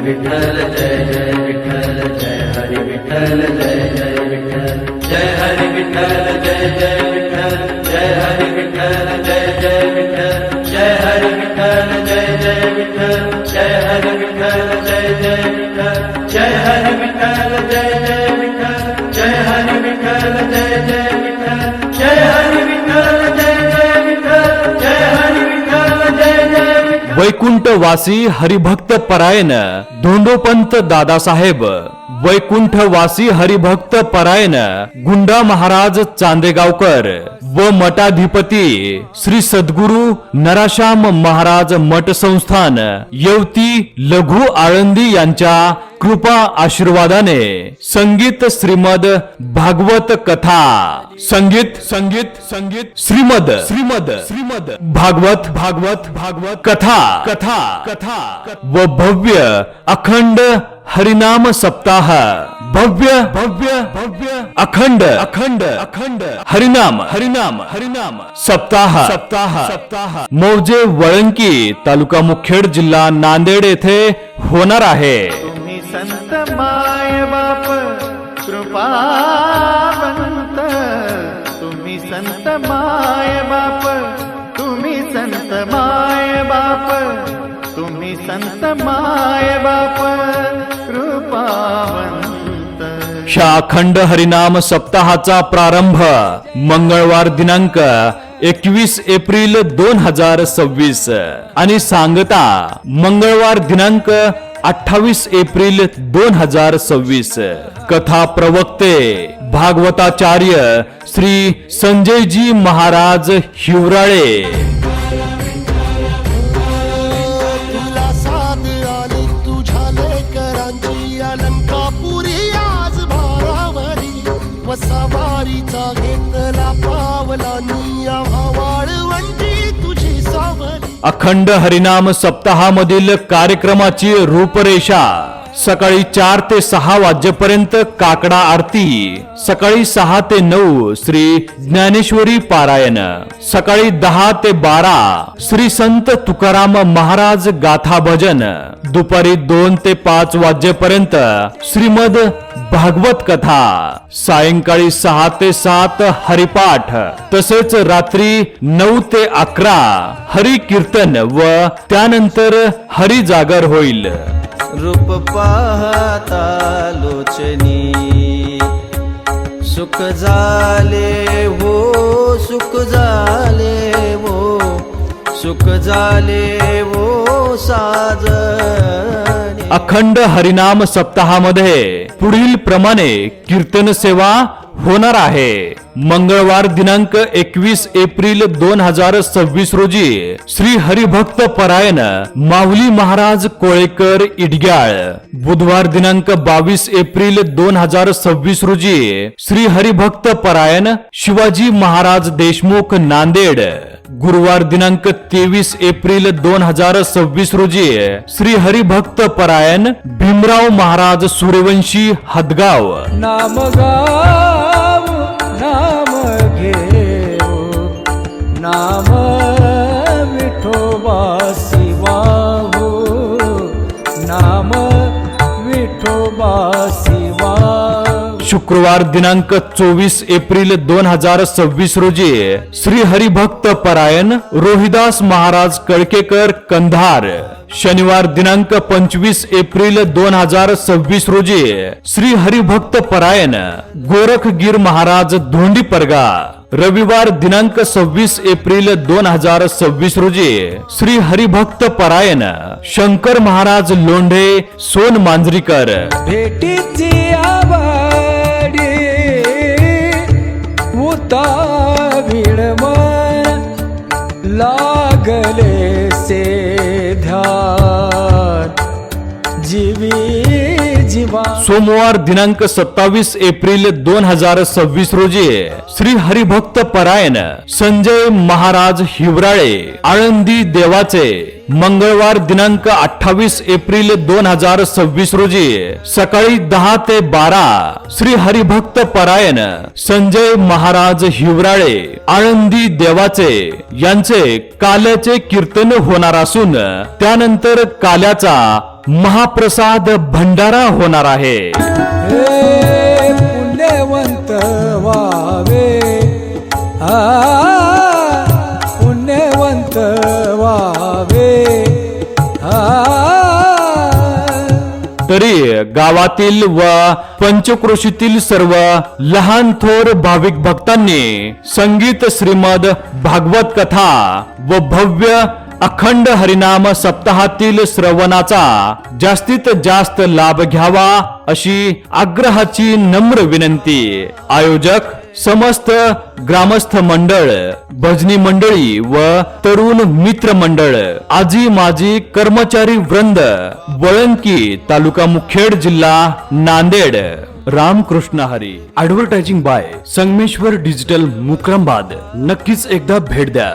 विठ्ठल जय जय विठ्ठल जय हरी विठ्ठल जय जय विठ्ठल जय हरी विठ्ठल जय जय विठ्ठल जय हरी विठ्ठल जय जय विठ्ठल जय हरी विठ्ठल जय जय विठ्ठल जय हरी विठ्ठल जय जय विठ्ठल जय हरी विठ्ठल जय जय विठ्ठल जय हरी विठ्ठल जय जय विठ्ठल जय हरी विठ्ठल जय जय विठ्ठल जय हरी विठ्ठल जय जय विठ्ठल। वैकुंठवासी हरिभक्त परायण धोंडोपंत दादासाहेब, वैकुंठवासी हरिभक्त परायण गुंडा महाराज चांदेगावकर व मठाधिपती श्री सद्गुरु नराशाम महाराज मठ संस्थान येवती लघु आळंदी यांच्या कृपा आशीर्वादाने संगीत श्रीमद भागवत कथा संगीत संगीत संगीत श्रीमद श्रीमद श्रीमद भागवत भागवत भागवत कथा कथा कथा व भव्य अखंड हरिनाम सप्ताह भव्य भव्य भव्य अखंड अखंड अखंड हरिनाम हरिनाम हरिनाम सप्ताह सप्ताह सप्ताह मौजे वळंकी तालुका मुखेड जिल्हा नांदेड येथे होणार आहे। तुम्ही संत माय बाप कृपावंत, तुम्ही संत माय बाप, तुम्ही संत माय बाप, तुम्ही संत माय बाप कृपावंत। ह्या अखंड हरिनाम सप्ताहाचा प्रारंभ मंगळवार दिनांक 21 एप्रिल 2026 आणि सांगता मंगळवार दिनांक 28 एप्रिल 2026। कथा प्रवक्ते भागवताचार्य श्री संजयजी महाराज हिवराळे। तुला साध आली तुझ्या लेकरांची अलंकापुरी आज भारावरी, वसावारीचा घेतला पावलांनी वाळवंटी तुझी सावली। अखंड हरिनाम सप्ताहामधील कार्यक्रमाची रूपरेषा सकाळी 4 ते 6 वाजेपर्यंत काकडा आरती, सकाळी 6 ते 9 श्री ज्ञानेश्वरी पारायण, सकाळी 10 ते 12 श्री संत तुकाराम महाराज गाथा भजन, दुपारी 2 ते 5 वाजेपर्यंत श्रीमद भागवत कथा, सायंकाळी 6 ते 7 हरिपाठ, तसेच रात्री 9 ते 11 हरी कीर्तन व त्यानंतर हरी जागर होईल। रूप पाहता लोचनी सुख झाले हो, सुख झाले हो, सुख झाले हो साजने। अखंड हरिनाम सप्ताहामध्ये पुढील प्रमाणे कीर्तन सेवा होणार आहे। मंगळवार दिनांक 21 एप्रिल 2026 रोजी श्री हरिभक्त परायण माऊली महाराज कोळेकर इडग्याळ, बुधवार दिनांक 22 एप्रिल 2026 रोजी श्री हरिभक्त परायण शिवाजी महाराज देशमुख नांदेड, गुरुवार दिनांक 23 एप्रिल 2026 रोजी श्री हरिभक्त परायण भीमराव महाराज सूर्यवंशी हदगाव। नाम गाव नाम घेऊ, नाम विठोबा शिवाहू, नाम विठोबा शिवाहू। शुक्रवार दिनांक 24 एप्रिल 2026 रोजी श्री हरिभक्त परायण रोहिदास महाराज कळकेकर कंधार, शनिवार दिनांक 25 एप्रिल 2026 रोजी श्री हरिभक्त परायण गोरखगीर महाराज धोंडी परगा, रविवार दिनांक 26 एप्रिल 2026 रोजी श्री हरिभक्त परायण शंकर महाराज लोंढे सोन मांजरीकर। भेटीची आवाडी उता भिडमन लागले से ध्यान जीवी जीवा। सोमवार दिनांक 27 एप्रिल 2026 रोजी श्री हरिभक्त परायण संजय महाराज हिवराळे आळंदी देवाचे, मंगळवार दिनांक 28 एप्रिल 2026 रोजी सकाळी 10 ते 12 श्री हरिभक्त परायण संजय महाराज हिवराळे आळंदी देवाचे यांचे काल्याचे कीर्तन होणार असून त्यानंतर काल्याचा महाप्रसाद भंडारा होणार आहे. हे पुण्यवंत व्हावे, पुण्यवंत व्हावे. तरी गावातील व पंचक्रोशीतील सर्व लहान थोर भाविक भक्तांनी संगीत श्रीमद भागवत कथा व भव्य अखंड हरिनाम सप्ताहातील श्रवणाचा जास्तीत जास्त लाभ घ्यावा अशी आग्रहाची नम्र विनंती. आयोजक समस्त ग्रामस्थ मंडळ, भजनी मंडळी व तरुण मित्र मंडळ, आजी माजी कर्मचारी वृंद, वळंकी, तालुका मुखेड, जिल्हा Nanded. Ramkrishna Hari. Advertising by Sangameshwar digital Mukrambad. नक्कीच एकदा भेट द्या.